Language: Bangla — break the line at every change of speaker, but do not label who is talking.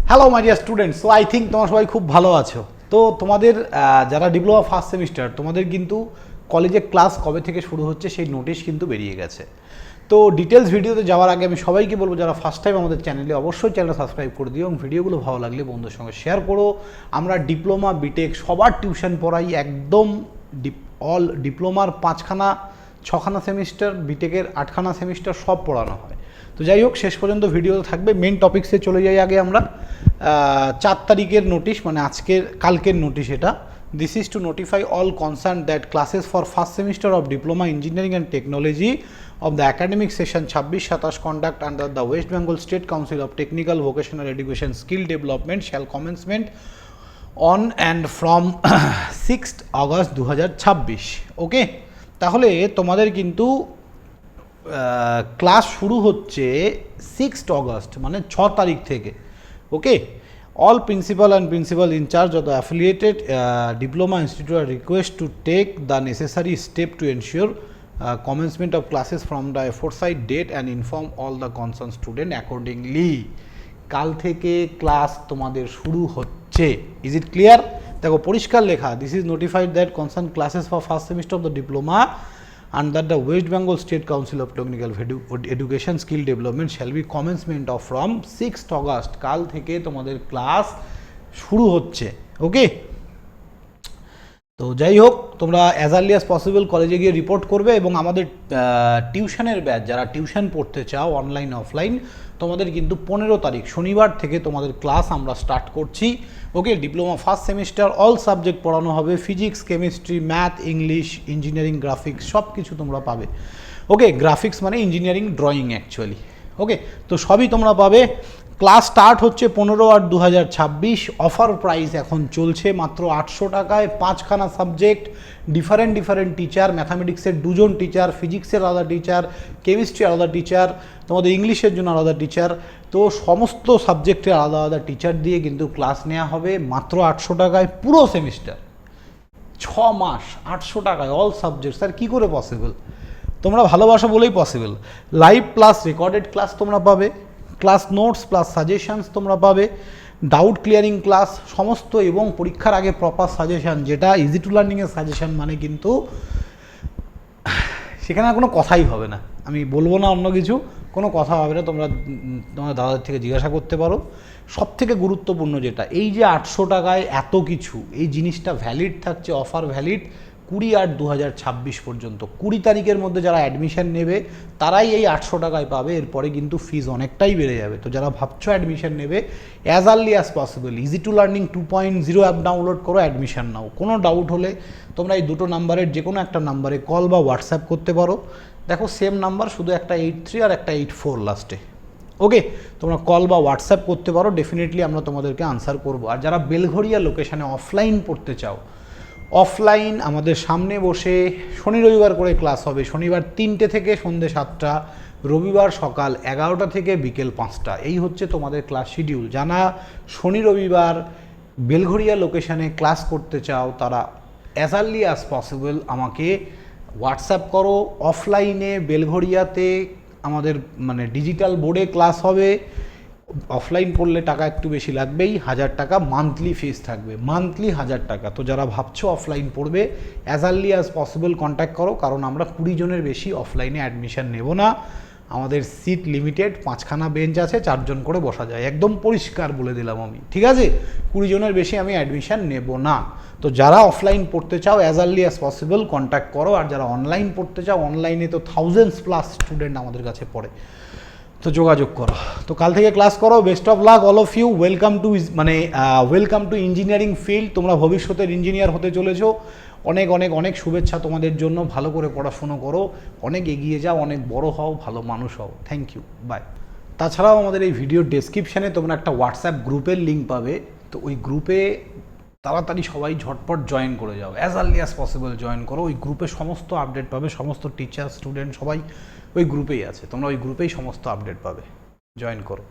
Hello my dear students, so I think তোমরা সবাই খুব ভালো আছো। তো তোমাদের যারা ডিপ্লোমা ফার্স্ট সেমিস্টার, তোমাদের কিন্তু কলেজে ক্লাস কবে থেকে শুরু হচ্ছে সেই নোটিশ কিন্তু বেরিয়ে গেছে। তো ডিটেলস ভিডিওতে যাওয়ার আগে আমি সবাইকে বলবো, যারা ফার্স্ট টাইম আমাদের চ্যানেলে, অবশ্যই চ্যানেলটা সাবস্ক্রাইব করে দিও এবং ভিডিওগুলো ভালো লাগলে বন্ধুদের সঙ্গে শেয়ার করো। আমরা ডিপ্লোমা বিটেক সবার টিউশন পড়াই, একদম অল ডিপ্লোমার 5খানা 6খানা সেমিস্টার, বিটেকের 8খানা সেমিস্টার সব পড়ানো হয়। তো যাই হোক, শেষ পর্যন্ত ভিডিও থাকবে। মেন টপিক্সে চলে যাই আগে আমরা। 4 তারিখের নোটিশ, মানে কালকের নোটিশ এটা। This is to notify all concern that classes for first semester of diploma engineering and technology of the academic session 26-27 conduct under the West Bengal State Council of Technical Vocational Education Skill Development shall commencement on and from 6th August 2026। ওকে, তাহলে তোমাদের কিন্তু ক্লাস শুরু হচ্ছে 6th August, মানে 6 তারিখ থেকে। ওকে, all principal and principal in charge of the affiliated diploma institute are requested to take the necessary step to ensure commencement of classes from the aforesaid date and inform all the concerned student accordingly। কাল থেকে ক্লাস তোমাদের শুরু হচ্ছে। Is it clear? দেখো পরিষ্কার লেখা, this is notified that concern classes for first semester of the diploma under the West Bengal State Council of Technical Education Skill Development shall be commencement of from 6th August। কাল থেকে তোমাদের ক্লাস শুরু হচ্ছে। ওকে, তো যাই হোক, তোমরা অ্যাজ আর্লি অ্যাজ পসিবল কলেজে গিয়ে রিপোর্ট করবে এবং আমাদের টিউশনের ব্যাচ, যারা টিউশন পড়তে চাও অনলাইন অফলাইন, তোমাদের কিন্তু 15 তারিখ শনিবার থেকে তোমাদের ক্লাস আমরা স্টার্ট করছি। Okay, diploma first semester all subject পড়ানো হবে, physics, chemistry, math, English, engineering, graphics সব কিছু তোমরা পাবে। ওকে, গ্রাফিক্স মানে ইঞ্জিনিয়ারিং ড্রয়িং অ্যাকচুয়ালি। ওকে, তো সবই তোমরা পাবে। ক্লাস স্টার্ট হচ্ছে 15/8/2026। অফার প্রাইস এখন চলছে মাত্র 800 টাকায়, 5খানা সাবজেক্ট, ডিফারেন্ট টিচার, ম্যাথামেটিক্সের 2জন টিচার, ফিজিক্সের আলাদা টিচার, কেমিস্ট্রি আলাদা টিচার, তোমাদের ইংলিশের জন্য আলাদা টিচার। তো সমস্ত সাবজেক্টের আলাদা আলাদা টিচার দিয়ে কিন্তু ক্লাস নেওয়া হবে মাত্র 800 টাকায় পুরো সেমিস্টার। 6 মাস 800 টাকায় অল সাবজেক্ট। স্যার কী করে পসিবল? তোমরা ভালোবাসো বলেই possible. Live plus recorded class তোমরা পাবে, ক্লাস নোটস প্লাস সাজেশানস তোমরা পাবে, ডাউট ক্লিয়ারিং ক্লাস সমস্ত, এবং পরীক্ষার আগে প্রপার সাজেশান, যেটা ইজি টু লার্নিংয়ের সাজেশান। মানে কিন্তু সেখানে আর কোনো কথাই হবে না, আমি বলবো না অন্য কিছু, কোনো কথা হবে না। তোমরা তোমার দাদাদের থেকে জিজ্ঞাসা করতে পারো। সবথেকে গুরুত্বপূর্ণ যেটা, এই যে 800 টাকায় এত কিছু, এই জিনিসটা ভ্যালিড থাকছে, অফার ভ্যালিড 20/8/2026 পর্যন্ত। 20 তারিখের মধ্যে যারা অ্যাডমিশান নেবে তারাই এই 800 টাকায় পাবে। এরপরে কিন্তু ফিজ অনেকটাই বেড়ে যাবে। তো যারা ভাবছো অ্যাডমিশান নেবে, as early as possible easy to learning 2.0 app download করো, অ্যাডমিশান নাও। কোনো ডাউট হলে তোমরা এই দুটো নাম্বারের যে কোনো একটা নাম্বারে কল বা হোয়াটসঅ্যাপ করতে পারো। দেখো সেম নাম্বার, শুধু একটা 83 আর একটা 84 লাস্টে। ওকে, তোমরা কল বা হোয়াটসঅ্যাপ করতে পারো, ডেফিনেটলি আমরা তোমাদেরকে আনসার করবো। আর যারা বেলঘরিয়া লোকেশানে অফলাইন পড়তে চাও, অফলাইন আমাদের সামনে বসে শনি রবিবার করে ক্লাস হবে। শনিবার 3টে থেকে সন্ধ্যে 7টা, রবিবার সকাল 11টা থেকে বিকেল 5টা। এই হচ্ছে তোমাদের ক্লাস শিডিউল। যারা শনি রবিবার বেলঘরিয়া লোকেশানে ক্লাস করতে চাও, তারা অ্যাজ আর্লি অ্যাজ পসিবল আমাকে হোয়াটসঅ্যাপ করো। অফলাইনে বেলঘরিয়াতে আমাদের মানে ডিজিটাল বোর্ডে ক্লাস হবে। অফলাইন পড়লে টাকা একটু বেশি লাগবেই, 1000 টাকা মান্থলি ফিস থাকবে, মান্থলি 1000 টাকা। তো যারা ভাবছো অফলাইন পড়বে, as early as possible contact করো, কারণ আমরা 20 জনের বেশি অফলাইনে অ্যাডমিশান নেব না। আমাদের সিট লিমিটেড, 5খানা বেঞ্চ আছে, 4 জন করে বসা যায়, একদম পরিষ্কার বলে দিলাম আমি, ঠিক আছে? 20 জনের বেশি আমি অ্যাডমিশান নেব না। তো যারা অফলাইন পড়তে চাও as early as possible contact করো। আর যারা অনলাইন পড়তে চাও, অনলাইনে তো থাউজেন্ডস প্লাস স্টুডেন্ট আমাদের কাছে পড়ে, তো যোগাযোগ করো। তো কাল থেকে ক্লাস করো। Best of luck all of you. Welcome to engineering field. তোমরা ভবিষ্যতের ইঞ্জিনিয়ার হতে চলেছো। অনেক অনেক অনেক শুভেচ্ছা তোমাদের জন্য। ভালো করে পড়াশুনো করো, অনেক এগিয়ে যাও, অনেক বড় হও, ভালো মানুষ হও। Thank you, bye. তাছাড়াও আমাদের এই ভিডিওর ডেসক্রিপশানে তোমরা একটা হোয়াটসঅ্যাপ গ্রুপের লিঙ্ক পাবে। তো ওই গ্রুপে তাড়াতাড়ি সবাই ঝটপট জয়েন করে যাও, as early as possible join করো। ওই গ্রুপে সমস্ত আপডেট পাবে, সমস্ত টিচার স্টুডেন্ট সবাই ওই গ্রুপেই আছে, তোমরা ওই গ্রুপেই সমস্ত আপডেট পাবে। জয়েন করো।